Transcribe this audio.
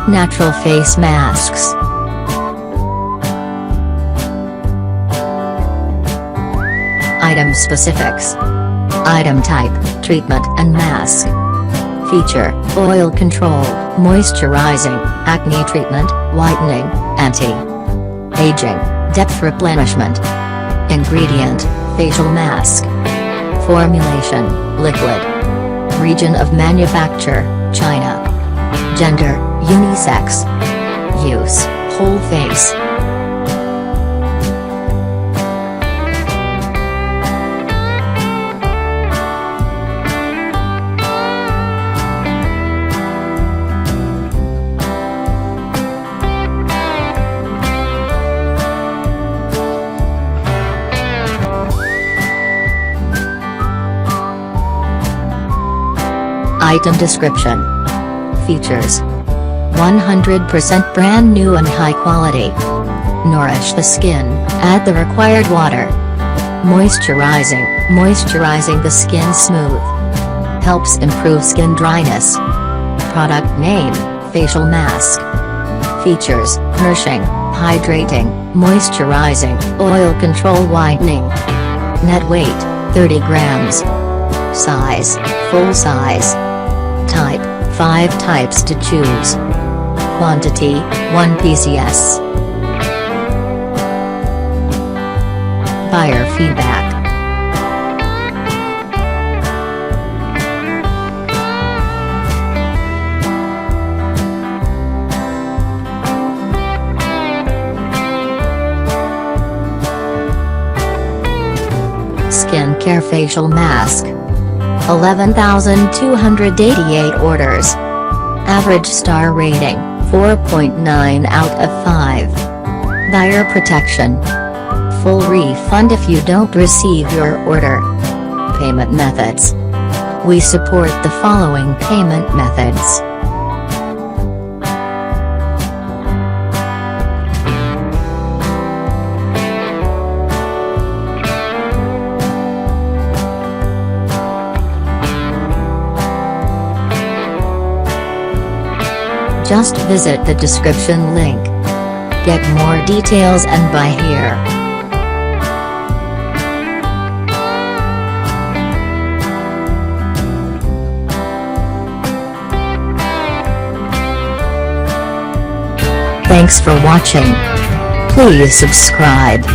Natural face masks. Item specifics. Item type, treatment and mask. Feature, oil control, moisturizing, acne treatment, whitening, anti-aging, depth replenishment. Ingredient, facial mask. Formulation, liquid. Region of manufacture, China. Gender, unisex. Use, whole face. Item description. Features. 100% brand new and high quality. Nourish the skin, add the required water. Moisturizing, moisturizing the skin smooth. Helps improve skin dryness. Product name, facial mask. Features, nourishing, hydrating, moisturizing, oil control whitening. Net weight, 30 grams. Size, full size. Type, 5 types to choose. Quantity, 1 PCS. Buyer feedback. Skincare facial mask. 11,288 orders. Average star rating, 4.9 out of 5. Buyer protection. Full refund if you don't receive your order. Payment methods. We support the following payment methods. Just visit the description link. Get more details and buy here. Thanks for watching. Please subscribe.